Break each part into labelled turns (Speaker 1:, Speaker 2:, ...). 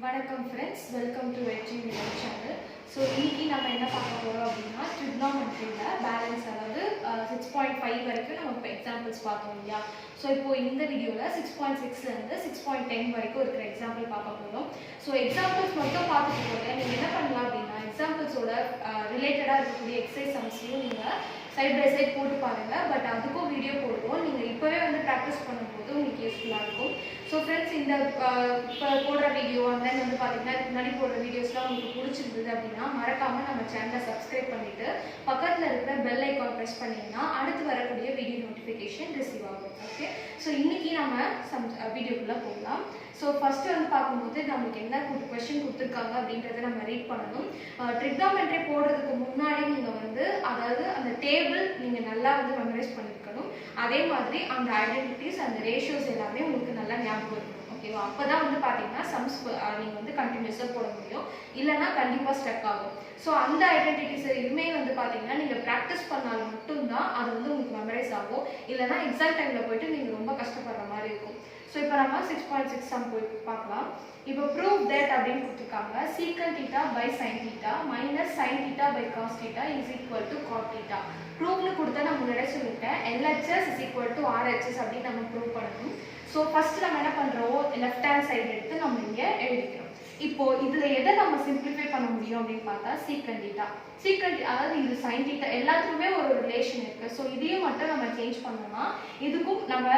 Speaker 1: வணக்கம் friends, welcome to வெற்றி Vinod channel. So இன்னைக்கு நம்ம என்ன பார்க்க போகிறோம் அப்படின்னா ட்ரிக்னாமெட்ரியில் பேலன்ஸ், அதாவது 6.5 வரைக்கும் நம்ம இப்போ எக்ஸாம்பிள்ஸ் பார்த்தோம் இல்லையா. ஸோ இப்போ இந்த வீடியோவில் 6.6லேருந்து 6.10 வரைக்கும் இருக்கிற எக்ஸாம்பிள் பார்க்க போகிறோம். ஸோ எக்ஸாம்பிள்ஸ் மட்டும் பார்த்துட்டு போகிறேன். நீங்கள் என்ன பண்ணலாம் அப்படின்னா எக்ஸாம்பிள்ஸோட ரிலேட்டடாக இருக்கக்கூடிய எக்ஸசைஸ் சம்ஸையும் நீங்கள் சைட் பை சைட் போட்டு பாருங்கள். பட் அதுக்கும் வீடியோ போடுவோம். நீங்கள் இப்போவே வந்து ப்ராக்டிஸ் பண்ணும்போது உங்களுக்கு யூஸ்ஃபுல்லாக இருக்கும். ஸோ ஃப்ரெண்ட்ஸ், இந்த இப்போ போடுற வீடியோ அண்ட் தென் வந்து பார்த்தீங்கன்னா முன்னாடி போடுற வீடியோஸ்லாம் உங்களுக்கு பிடிச்சிருந்தது அப்படின்னா மறக்காமல் நம்ம சேனலை சப்ஸ்கிரைப் பண்ணிவிட்டு பக்கத்தில் இருக்கிற பெல் ஐக்கான் ப்ரெஸ் பண்ணிங்கன்னா அடுத்து வரக்கூடிய வீடியோ நோட்டிஃபிகேஷன் ரிசீவ் ஆகும். ஓகே, ஸோ இன்றைக்கி நம்ம வீடியோக்குள்ளே போகலாம். ஸோ ஃபஸ்ட்டு வந்து பார்க்கும்போது நம்மளுக்கு என்ன கொஷின் கொடுத்துருக்காங்க அப்படின்றத நம்ம ரீட் பண்ணணும். ட்ரிக்னாமெட்ரி போடுறதுக்கு முன்னாடி நீங்கள் வந்து அதாவது அந்த டேபிள் நீங்கள் நல்லா வந்து மெமரைஸ் பண்ணியிருக்கணும். அதே மாதிரி அந்த ஐடென்டிட்டிஸ் அந்த ரேஷியோஸ் எல்லாமே உங்களுக்கு நல்லா ஞாபகம் இருக்கணும். ஓகேவா? அப்போ தான் வந்து பார்த்தீங்கன்னா சம்ஸ் நீங்கள் வந்து கண்டினியூஸாக போட முடியும், இல்லைன்னா கண்டிப்பாக ஸ்டக் ஆகும். ஸோ அந்த ஐடென்டிட்டிஸ் எதுவுமே வந்து பார்த்தீங்கன்னா நீங்கள் ப்ராக்டிஸ் பண்ணால் மட்டும்தான் அது வந்து உங்களுக்கு மெமரைஸ் ஆகும். இல்லைன்னா எக்ஸாம் டைமில் போய்ட்டு நீங்கள் ரொம்ப கஷ்டப்படுற மாதிரி இருக்கும். ஸோ இப்போ நம்ம 6.6 சம் போய் பார்க்கலாம். இப்போ ப்ரூவ் தட் அப்படின்னு கொடுத்துருக்காங்க. Secant theta by sine theta minus sine theta by cos theta is equal to cot theta. ப்ரூவ்னு கொடுத்தா நான் முன்னாடியே சொல்லிட்டேன், LHS is equal to RHS அப்படின்னு நம்ம ப்ரூவ் பண்ணணும். ஸோ ஃபஸ்ட்டு நம்ம என்ன பண்ணுறோம், லெஃப்ட் ஹேண்ட் சைடு எடுத்து நம்ம இங்கே எழுதிக்கிறோம். இப்போ இதில் எதை நம்ம சிம்பிளிஃபை பண்ண முடியும் அப்படின்னு பார்த்தா சீக்கன் தீட்டா. அதாவது இது சைன் தீட்டா எல்லாத்துக்குமே ஒரு ரிலேஷன் இருக்குது. ஸோ இதையும் மட்டும் நம்ம சேஞ்ச் பண்ணோம்னா இதுக்கும் நம்ம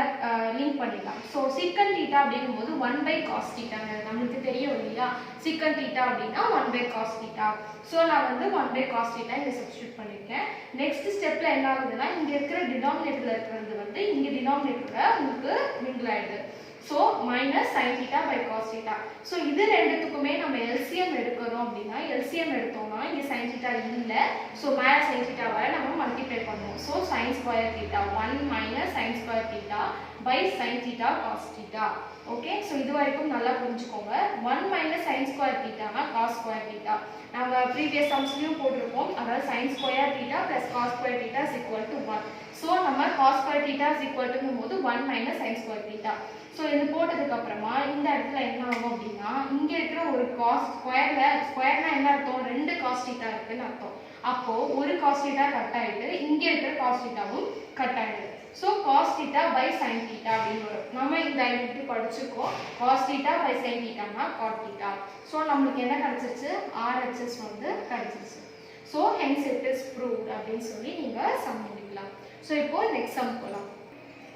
Speaker 1: லிங்க் பண்ணிடலாம். ஸோ சீக்கன் தீட்டா அப்படிங்கும்போது 1 காஸ் தீட்டாங்க நம்மளுக்கு தெரியும் இல்லையா. சீக்கன் தீட்டா அப்படின்னா 1 காஸ் தீட்டா. ஸோ நான் வந்து 1 காஸ் தீட்டா இங்கே சப்ஸ்டியூட் பண்ணியிருக்கேன். நெக்ஸ்ட் ஸ்டெப்பில் என்ன ஆகுதுன்னா இங்கே இருக்கிற டினாமினேட்டரில் இருக்கிறது வந்து இங்கே டினாமினேட்டரில் உங்களுக்கு மிங்கிள் ஆகிடுது. So minus sine theta by cos theta. So இது ரெண்டுத்துக்குமே நம்ம எல்சிஎம் எடுக்கிறோம் அப்படின்னா எல்சிஎம் எடுத்தோம்னா இங்கே சைன் தீட்டா இல்லை. ஸோ மேலே சைன் தீட்டா வர நம்ம மல்டிப்ளை பண்ணுவோம். So sine square theta 1 minus sine square theta by sine theta cos theta. Okay, so இது வரைக்கும் நல்லா புரிஞ்சுக்கோங்க. 1 மைனஸ் சைன் ஸ்கொயர் தீட்டானா காஸ் ஸ்கொயர் தீட்டா. நம்ம ப்ரீவியஸ் சம்ஸ்லையும் போட்டிருப்போம். அதாவது sine square theta plus cos square theta is equal to 1. So நம்ம cos square theta is equal டுங்கும் போது 1 minus sine square theta. So இது போட்டதுக்கு அப்புறமா இந்த இடத்துல என்ன ஆகும் அப்படின்னா இங்கே இருக்கிற ஒரு காஸ் ஸ்கொயர்னா என்ன அர்த்தம், 2 காஸ் தீட்டா இருக்குன்னு அர்த்தம். அப்போ ஒரு காஸ் தீட்டா கட் ஆகிட்டு இங்கே இருக்கிற காஸ் தீட்டாவும் கட் ஆகிடுது. So cos theta by sine theta அப்படின்னு வரும். நம்ம இந்த ஐடென்டிட்டி படிச்சிருக்கோம். காஸ் தீட்டா பை சைன் தீட்டானா காட் தீட்டா. ஸோ நம்மளுக்கு என்ன கிடைச்சிருச்சு, RHS வந்து கிடைச்சிருச்சு. So hence it is proved அப்படின்னு சொல்லி நீங்கள் சம் முடிக்கலாம். ஸோ இப்போ நெக்ஸ்ட் சம் போகலாம்.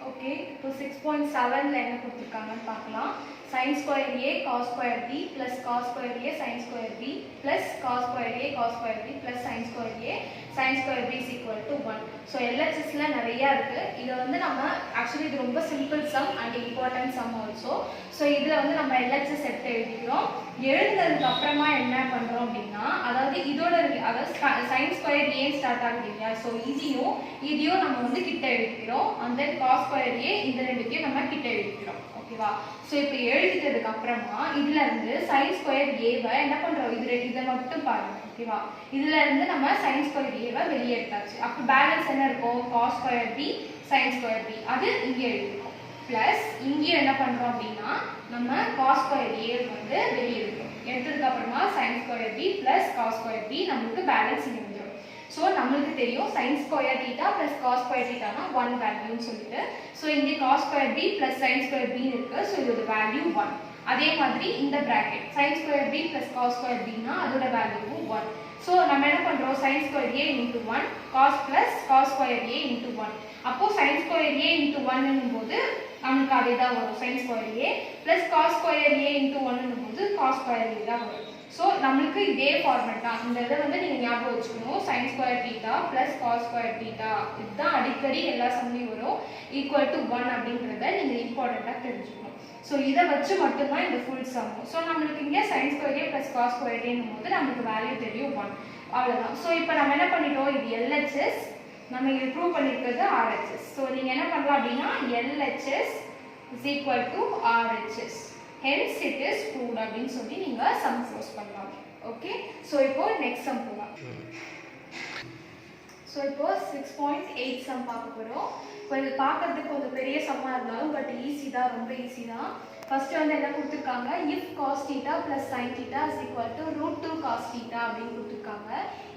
Speaker 1: ஓகே, இப்போ 6.7ல் என்ன கொடுத்துருக்காங்கன்னு பார்க்கலாம். sin square a cos square b plus cos square a sin square b plus cos square a cos square b plus sin square a sin square b is equal to 1. So LHSல நிறையா இருக்குது. இதை வந்து நம்ம actually இது ரொம்ப simple sum and important sum also. So இதில் வந்து நம்ம LHS எடுத்து எழுதிக்கிறோம். எழுதுனதுக்கு அப்புறமா என்ன பண்ணுறோம் அப்படின்னா அதாவது இதோட அதாவது சைன் ஸ்கொயர் ஏ ஸ்டார்ட் ஆகுது இல்லையா. ஸோ இதையும் நம்ம வந்து கிட்ட எழுதிக்கிறோம். அண்ட் தென் காஸ் ஸ்கொயர் ஏ இந்த ரெண்டுத்தையும் நம்ம கிட்ட எழுதிக்கிறோம். ஓகேவா? ஸோ இப்போ எழுதிட்டதுக்கு அப்புறமா இதுல இருந்து சைன் ஸ்கொயர் ஏவை என்ன பண்றோம், இதை மட்டும் பாருங்க. ஓகேவா? இதுல இருந்து நம்ம சைன் ஸ்கொயர் ஏவை வெளியே எடுத்தாச்சு. அப்போ பேலன்ஸ் என்ன இருக்கும், cos square B sine square B அது இங்கே எழுதிருக்கோம். பிளஸ் இங்கேயும் என்ன பண்றோம் அப்படின்னா நம்ம காஸ் ஸ்கொயர் ஏ வந்து வெளியே எடுக்கிறோம். எடுத்ததுக்கு அப்புறமா sine square B plus cos square B நம்மளுக்கு பேலன்ஸ் இங்கே வந்துடும். ஸோ நம்மளுக்கு தெரியும் sine square theta plus cos square தீட்டானா 1 வேல்யூன்னு சொல்லிட்டு. ஸோ இங்கே cos square B plus sine square B இருக்கு. ஸோ இதோட வேல்யூ 1. அதே மாதிரி இந்த bracket sine square B plus cos square பின்னா அதோட வேல்யூவும் 1. ஸோ நம்ம என்ன பண்ணுறோம், sine square A into 1 cos plus cos square A into 1. அப்போது சைன் ஸ்கொயர் ஏ இன்ட்டு 1 போது நமக்கு அதே தான் வரும். Sign square A plus cos square A into 1 போது காஸ் ஸ்கொயர் ஏ தான் வரும். ஸோ நம்மளுக்கு இதே ஃபார்மேட் தான். இந்த இதை வந்து நீங்கள் ஞாபகம் வச்சுக்கணும். Sine square theta plus cos square theta இதுதான் அடிக்கடி எல்லா சம்லையும் வரும். ஈக்குவல் டு 1 அப்படின்றத நீங்கள் இம்பார்ட்டண்ட்டாக தெரிஞ்சுக்கணும். ஸோ இதை வச்சு மட்டும்தான் இந்த ஃபுல் சம். ஸோ நம்மளுக்கு இங்கே சைன் ஸ்கொயர் ஏ ப்ளஸ் காஸ் ஸ்கொயர் ஏன்னும் போது நம்மளுக்கு வேல்யூ தெரியும் 1. அவ்வளோதான். ஸோ இப்போ நம்ம என்ன பண்ணிட்டோம், இது LHS, நம்ம இங்கே ப்ரூவ் பண்ணியிருக்கிறது RHS. ஸோ நீங்கள் என்ன பண்ணலாம் அப்படின்னா LHS is equal to RHS. hence it is proved அப்படின்னு சொல்லி நீங்கள் சம் க்ளோஸ் பண்ணலாம். ஓகே, ஸோ இப்போ நெக்ஸ்ட் சம் போகலாம். ஸோ இப்போ 6.8 சம் பார்க்க போகிறோம். இப்போ இது பார்க்கறதுக்கு கொஞ்சம் பெரிய சம்மாக இருந்தாலும் பட் ஈஸி தான், ரொம்ப ஈஸி தான். ஃபர்ஸ்ட் வந்து என்ன கொடுத்துருக்காங்க, if cos theta plus sin theta is equal to √2 cos theta அப்படின்னு கொடுத்துருக்காங்க.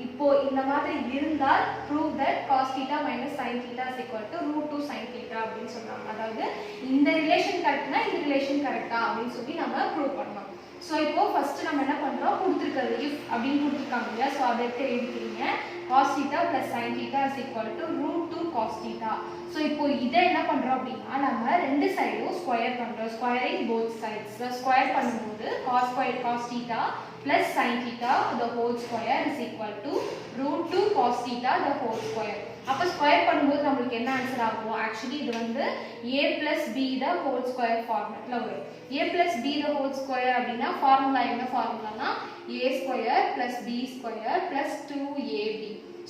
Speaker 1: இப்போ இந்த மாதிரி இருந்தால் prove that cos theta minus sin theta is equal to √2 sin theta அப்படின்னு சொல்றாங்க. அதாவது இந்த ரிலேஷன் கரெக்ட்னா இந்த ரிலேஷன் கரெக்டா அப்படின்னு சொல்லி நம்ம ப்ரூவ் பண்ணலாம். ஸோ இப்போ ஃபர்ஸ்ட் நம்ம என்ன பண்றோம், கொடுத்துருக்கிறது if அப்படின்னு கொடுத்துருக்காங்க இல்லையா, ஸோ அதை எடுத்து எழுதிக்கிறீங்க. cos theta plus sin theta is equal to √2 cos theta. So இப்போ இதை என்ன பண்றோம் அப்படின்னா நம்ம ரெண்டு சைடும் ஸ்கொயர் பண்றோம். Squaring both sides. ஸ்கொயர் பண்ணும்போது cos square cos theta plus sin theta the whole square is equal to √2 cos theta the whole square. அப்போ ஸ்கொயர் பண்ணும்போது நம்மளுக்கு என்ன ஆன்சர் ஆகும், ஆக்சுவலி இது வந்து a plus b the whole square ஃபார்மட்ல வரும். a plus b the whole square அப்படின்னா formula என்ன ஃபார்முலானா a square plus b square plus 2ab.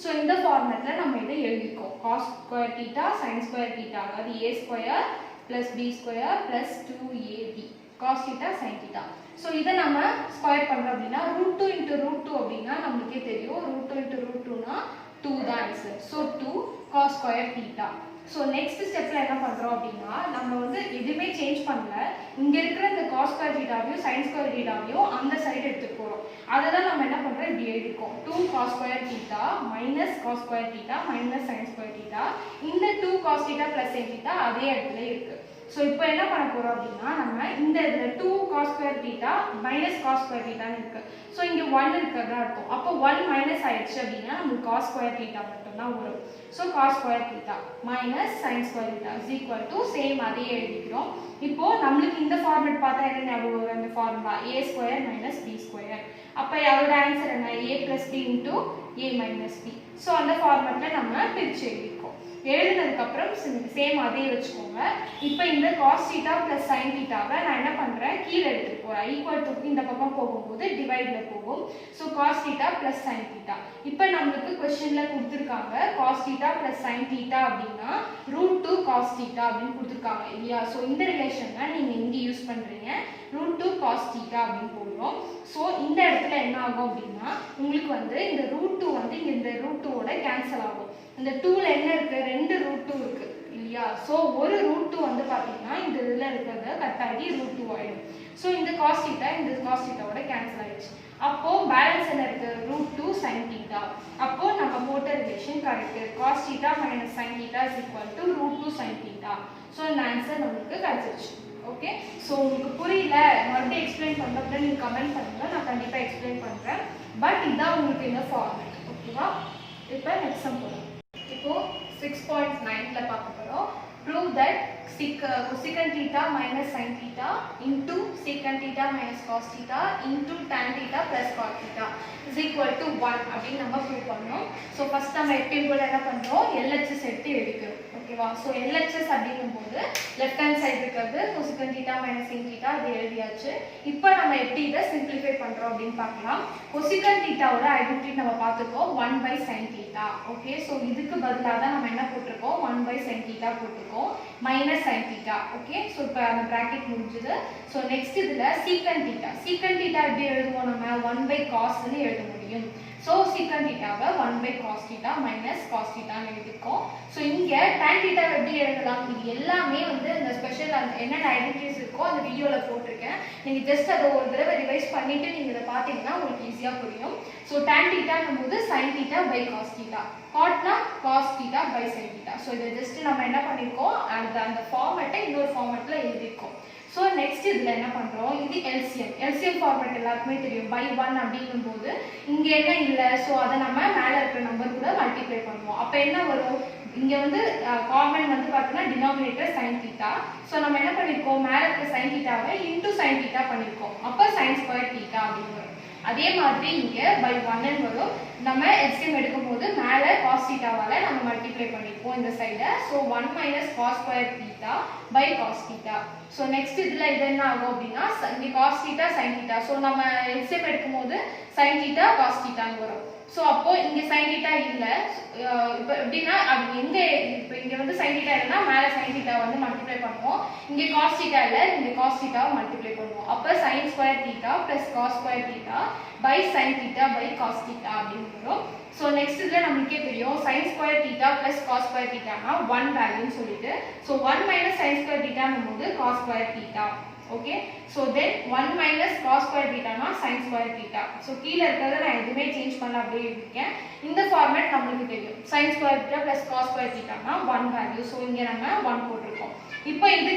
Speaker 1: So இந்த ஃபார்மட்ல நம்ம இதை எழுதிக்கோம். cos square theta sin square theta அதாவது a square plus b square plus 2ab cos theta sin theta. So இதை நம்ம square பண்ணுறோம் அப்படின்னா √2 into √2 அப்படின்னா நம்மளுக்கே தெரியும் √2 into √2னா 2 தான் answer. So 2 cos square theta. So next ஸ்டெப்பில் என்ன பண்ணுறோம் அப்படின்னா நம்ம வந்து எதுவுமே சேஞ்ச் பண்ணல, இங்கே இருக்கிற இந்த cos square thetaவையும் sin square thetaவையும் அந்த சைடு எடுத்துகிட்டு போகிறோம். அதை தான் நம்ம என்ன பண்ணுறோம், இப்படி எழுதிக்கோம். 2 cos square theta minus cos square theta minus sin square theta. இந்த 2 cos theta plus sin theta அதே இடத்துல இருக்குது. ஸோ இப்போ என்ன பண்ண போகிறோம் அப்படின்னா நம்ம இந்த இதில் 2 cos square theta minus cos square thetaன்னு இருக்குது. ஸோ இங்கே 1 இருக்கிறதா இருக்கும். அப்போ 1 மைனஸ் ஆயிடுச்சு அப்படின்னா நம்மளுக்கு cos square theta மட்டும்தான் வரும். So cos square theta minus sin square theta is equal to same அதே எழுதிக்கிறோம். இப்போ நம்மளுக்கு இந்த ஃபார்மேட் பார்த்தா என்ன ஞாபகம் வரும், அந்த formula a square minus b square. அப்போ அதோட ஆன்சர் என்ன, a plus b into a minus b. So அந்த ஃபார்மேட்டில் நம்ம பிரித்து எழுதிக்கிறோம். எழுதுனதுக்கப்புறம் சேம் அதே வச்சுக்கோங்க. இப்போ இந்த cos theta plus sin thetaவை நான் என்ன பண்ணுறேன், கீழே எடுத்துகிட்டு போகிறேன். ஈக்குவல் டு இந்த பக்கம் போகும்போது டிவைடில் போகும். So cos theta plus sin theta. இப்போ நம்மளுக்கு கொஸ்டினில் கொடுத்துருக்காங்க cos theta plus sin theta அப்படின்னா √2 cos theta அப்படின்னு கொடுத்துருக்காங்க இல்லையா. ஸோ இந்த ரிலேஷன் தான் நீங்கள் இங்கே யூஸ் பண்ணுறீங்க. √2 cos theta அப்படின்னு போடுறோம். ஸோ இந்த இடத்துல என்ன ஆகும் அப்படின்னா உங்களுக்கு வந்து இந்த √2 வந்து இங்கே இந்த √2ஓட கேன்சல் ஆகும். இந்த 2ல என்ன இருக்கு, 2 √2 இருக்கு இல்லையா. ஸோ ஒரு √2 வந்து பார்த்தீங்கன்னா இந்த இதில் இருக்கிறத கட் ஆகி √2 ஆயிடும். ஸோ இந்த cos theta இந்த cos thetaவோட கேன்சல் ஆயிடுச்சு. அப்போ பேலன்ஸ் என்ன இருக்கு, √2 sin theta. அப்போ நம்ம போட்ட relation correct. cos theta minus sin theta is equal to √2 sin theta. So இந்த ஆன்சர் நமக்கு கிடைச்சிருச்சு. ஓகே, ஸோ உங்களுக்கு புரியல மறுபடியும் எக்ஸ்பிளைன் பண்ணுறப்ப நீங்கள் கமெண்ட் பண்ணுங்க, நான் கண்டிப்பாக எக்ஸ்பிளைன் பண்ணுறேன். பட் இதுதான் உங்களுக்கு இந்த ஃபார்மேட். ஓகேவா, இப்போ நெக்ஸ்ட் சம் போகலாம். இப்போ 6.9ல பார்க்க போறோம். Prove that cosecant theta minus sin theta into secant theta minus cos theta into tan theta plus cot theta is equal to 1 அப்படின்னு நம்ம ப்ரூவ் பண்ணோம். ஸோ ஃபர்ஸ்ட் நம்ம எப்பயும் போல என்ன பண்ணுறோம், LHS எடுத்து எடுக்கிறோம். ஓகேவா, ஸோ LHS அப்படிங்கும்போது லெஃப்ட் ஹேண்ட் சைடு இருக்கிறது cosecant theta minus sin theta அது எழுதியாச்சு. இப்போ நம்ம எப்படி இதை சிம்பிளிஃபை பண்ணுறோம் அப்படின்னு பார்க்கலாம். cosecant thetaவோட ஐடென்டிட்டி நம்ம பார்த்துருக்கோம் 1/sin theta. ஓகே, ஸோ இதுக்கு பதிலாக தான் நம்ம என்ன போட்டிருக்கோம், 1/sin theta போட்டிருக்கோம் minus sin theta. Okay, so இப்போ அந்த ப்ராக்கெட் முடிஞ்சுது. ஸோ நெக்ஸ்ட் இதில் secant theta. secant theta எப்படி எழுதுவோம், நம்ம 1/cosன்னு எழுத முடியும். ஸோ secant thetaவை 1/cos theta minus cos thetaன்னு எழுதிருக்கோம். ஸோ இங்கே tan theta எப்படி எழுதலாம், இது எல்லாமே வந்து இந்த ஸ்பெஷல் என்னென்ன ஐடென்டிட்டிஸ் இருக்கோ அந்த வீடியோவில் போட்டிருக்கேன். நீங்கள் ஜஸ்ட் அதை ஒரு தடவை ரிவைஸ் பண்ணிவிட்டு நீங்கள் இதை பார்த்தீங்கன்னா உங்களுக்கு ஈஸியாக புரியும். ஸோ tan thetaன்னும் போது sin theta by cos theta, cotனா cos theta by sin theta. So இதை ஜஸ்ட் நம்ம என்ன பண்ணியிருக்கோம், அந்த ஃபார்மேட்டை இன்னொரு ஃபார்மேட்டில் எழுதியிருக்கோம். ஸோ நெக்ஸ்ட் இதில் என்ன பண்ணுறோம், இது எல்சிஎம் ஃபார்மேட் எல்லாருக்குமே தெரியும். பை 1 அப்படிங்கும்போது இங்கே என்ன இல்லை, ஸோ அதை நம்ம மேலே இருக்கிற நம்பர் கூட மல்டிப்ளை பண்ணுவோம். அப்போ என்ன வரும், இங்கே வந்து காமன் வந்து பார்த்தீங்கன்னா டினாமினேட்டர் sin theta. ஸோ நம்ம என்ன பண்ணியிருக்கோம், மேலே இருக்க sin thetaவை இன்டூ sin theta பண்ணியிருக்கோம். அப்போ sin square theta அப்படின்னு வரும். அதே மாதிரி இங்கே பை 1 வரும். நம்ம எல்சிஎம் எடுக்கும்போது மேலே cos thetaவால் நம்ம மல்டிப்ளை பண்ணியிருக்கோம் இந்த சைடை. So 1 minus cos square theta by cos theta. So next இதில் இது என்ன ஆகும் அப்படின்னா இங்கே cos theta sin theta. So நம்ம எல்சிஎம் எடுக்கும்போது sin theta cos thetaன்னு வரும். ஸோ அப்போ இங்கே sin theta இல்லை. இப்போ எப்படின்னா அது எங்கே, இப்போ இங்கே வந்து sin theta இல்லைன்னா மேலே sin theta வந்து மல்டிப்ளை பண்ணுவோம். இங்கே cos theta இல்லை, இங்கே cos thetaவை மல்டிப்ளை பண்ணுவோம். அப்போ sin square theta plus cos square theta by sin theta by cos theta அப்படின்னு வரும். ஸோ நெக்ஸ்ட் இதில் நம்மளுக்கே தெரியும் sin square theta plus cos square theta 1 வேல்யூன்னு சொல்லிட்டு. ஸோ 1 மைனஸ் sin square thetaன்னும் போது cos square theta. Okay so then 1 minus cos square தீட்டானா சைன் ஸ்கொயர் தீட்டா. ஸோ கீழே இருக்கிறத நான் எதுவுமே சேஞ்ச் பண்ணல அப்படியே இருக்கேன். இந்த ஃபார்மேட் நம்மளுக்கு தெரியும். Sine square theta plus cos square தீட்டானா 1 வேல்யூ. ஸோ இங்கே நம்ம 1 போட்டிருக்கோம். இப்போ இது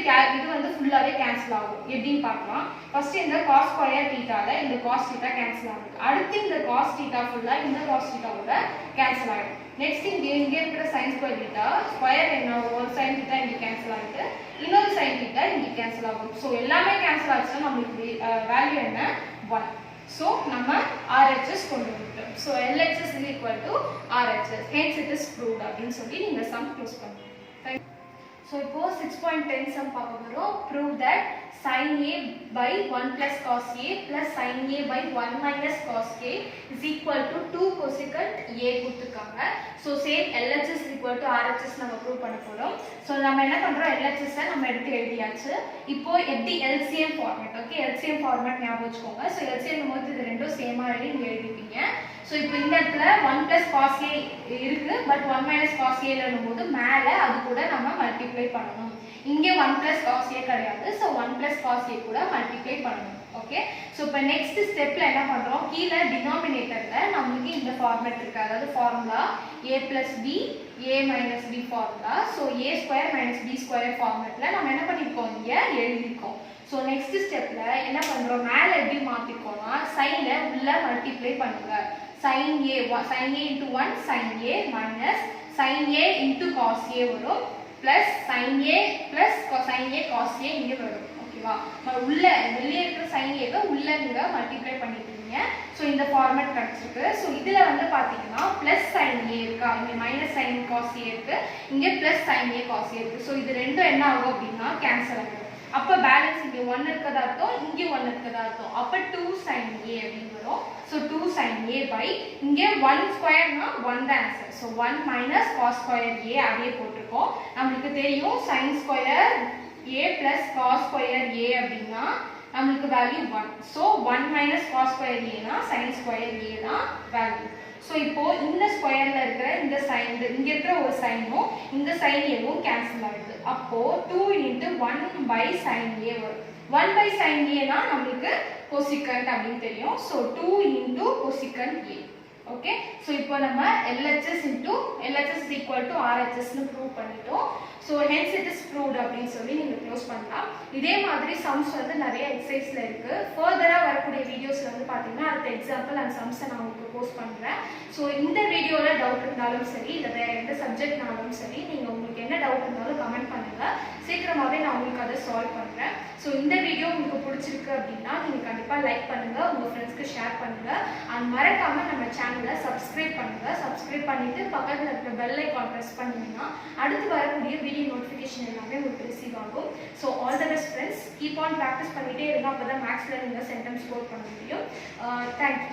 Speaker 1: வந்து ஃபுல்லாகவே கேன்சல் ஆகும். எப்படின்னு பார்க்கலாம். ஃபர்ஸ்ட் இந்த காஸ் ஸ்கொயர் தீட்டாவில் இந்த காஸ் தீட்டா கேன்சல் ஆகுது. அடுத்து இந்த காஸ் தீட்டா ஃபுல்லாக இந்த காஸ் தீட்டாவோட கேன்சல் ஆகிடும். நெக்ஸ்ட் இங்கே இருக்கிற சைன் ஸ்கொயர் தீட்டா ஸ்கொயர் என்ன ஆகும், ஒரு சைன் தீட்டா இங்கே கேன்சல் ஆகிட்டு இன்னொரு சைன் தீட்டா இங்கே கேன்சல் ஆகும். ஸோ எல்லாமே கேன்சல் ஆச்சுன்னா நம்மளுக்கு வேல்யூ என்ன 1. ஸோ நம்ம RHS கொண்டு வந்துட்டோம். So LHS is equal to RHS. Hence it is proved அப்படின்னு சொல்லி நீங்கள் சம் க்ளோஸ் பண்ணுங்க. ஸோ இப்போ 6.10 சம் பார்க்க போகிறோம். Prove that sin A by 1 plus cos A plus sin A by 1 minus cos A is equal to 2 cosecant A கொடுத்துருக்காங்க. So same LHS is equal to RHS நம்ம prove பண்ண போகிறோம். So நம்ம என்ன பண்ணுறோம், LHS நம்ம எடுத்து எழுதியாச்சு. இப்போ எப்படி LCM format, okay LCM format ஞாபகம் வச்சுக்கோங்க. ஸோ LCM போது இது ரெண்டும் சேமாக எழுதி நீங்கள் எழுதிப்பீங்க. ஸோ இப்போ இந்த இடத்துல 1 plus cos A இருக்குது, பட் 1 minus cos A எழுதும்போது மேலே அது கூட நம்ம மல்டிப்ளை பண்ணணும். இங்கே 1 plus cos A கிடையாது. ஸோ 1 plus cos A கூட மல்டிப்ளை பண்ணணும். ஓகே ஸோ இப்போ நெக்ஸ்ட் ஸ்டெப்பில் என்ன பண்ணுறோம், கீழே டினாமினேட்டரில் நம்மளுக்கு இந்த ஃபார்மேட் இருக்குது. அதாவது formula A plus B A minus B formula. So A square minus B square ஃபார்மேட்டில் நம்ம என்ன பண்ணியிருக்கோம், இங்கே எழுதியிருக்கோம். ஸோ நெக்ஸ்ட் ஸ்டெப்பில் என்ன பண்ணுறோம், மேலே எப்படி மாற்றிருக்கோம்னா சைனில் உள்ள மல்டிப்ளை பண்ணுங்க. sin A into 1 sin A minus sin A into cos A வரும் plus sin A plus sin A cos A இங்கே வரும். ஓகேவா, உள்ள வெளியே இருக்கிற sin A உள்ள நீங்கள் மல்டிப்ளை பண்ணிட்டீங்க. ஸோ இந்த ஃபார்மேட் கிடச்சிருக்கு. ஸோ இதில் வந்து பார்த்தீங்கன்னா ப்ளஸ் sin A இருக்கா, இங்கே மைனஸ் sin cos A இருக்குது, இங்கே plus sin A cos A இருக்குது. ஸோ இது ரெண்டும் என்ன ஆகும் அப்படின்னா கேன்சல் ஆகிடும். அப்போ பேலன்ஸ் இங்கே 1 இருக்கிறதா அர்த்தம், இங்கே 1 இருக்கிறதா அர்த்தம். அப்போ 2 sin A அப்படின்னு வரும். ஸோ 2 sin A by இங்கே 1 ஸ்கொயர்னா 1 தான் answer. So 1 minus cos square A அப்படியே போட்டிருக்கோம். நம்மளுக்கு தெரியும் sin square A plus cos square A அப்படின்னா நம்மளுக்கு value 1. So 1 minus cos square ஏனா sin ஸ்கொயர் A தான் வேல்யூ. ஸோ இப்போ இந்த ஸ்கொயரில் இருக்கிற இந்த சைன், இங்கே இருக்கிற ஒரு சைனும் இந்த சைன் ஏவும் கேன்சல் ஆகிடுது. அப்போ 2 into 1 by sin A வரும். 1 by sin A நம்மளுக்கு cosecant அப்படின்னு தெரியும். So 2 into cosecant A. Okay so இப்போ நம்ம LHS is equal to RHSன்னு ப்ரூவ் பண்ணிட்டோம். So hence it is proved அப்படின்னு சொல்லி நீங்கள் க்ளோஸ் பண்ணலாம். இதே மாதிரி சம்ஸ் வந்து நிறைய எக்ஸசைஸில் இருக்குது. ஃபர்தராக வரக்கூடிய வீடியோஸில் வந்து பார்த்தீங்கன்னா அடுத்த எக்ஸாம்பிள் அண்ட் சம்ஸை நான் உங்களுக்கு போஸ்ட் பண்ணுறேன். ஸோ இந்த வீடியோவில் டவுட் இருந்தாலும் சரி, இல்லை வேறு எந்த சப்ஜெக்ட்னாலும் சரி, நீங்கள் உங்களுக்கு என்ன டவுட் இருந்தாலும் கமெண்ட் பண்ணுங்கள். சீக்கிரமாகவே நான் உங்களுக்கு அதை சால்வ் பண்ணுறேன். ஸோ இந்த வீடியோ உங்களுக்கு பிடிச்சிருக்கு அப்படின்னா நீங்கள் கண்டிப்பாக லைக் பண்ணுங்கள், உங்கள் ஃப்ரெண்ட்ஸ்க்கு ஷேர் பண்ணுங்கள். அண்ட் மறக்காமல் நம்ம சேனலை சப்ஸ்கிரைப் பண்ணுங்கள். சப்ஸ்கிரைப் பண்ணிவிட்டு பக்கத்தில் இருக்கிற பெல் ஐக்கான் ப்ரெஸ் பண்ணிங்கன்னா அடுத்து வரக்கூடிய வீடியோ நோட்டிஃபிகேஷன் எல்லாமே உங்களுக்கு ரிசீவ் ஆகும். So all the best friends, keep on practice பண்ணிகிட்டே இருந்தால் அப்போ தான் மேக்ஸில் நீங்கள் சென்டென்ஸ் ஸ்கோர் பண்ண முடியும். தேங்க்யூ.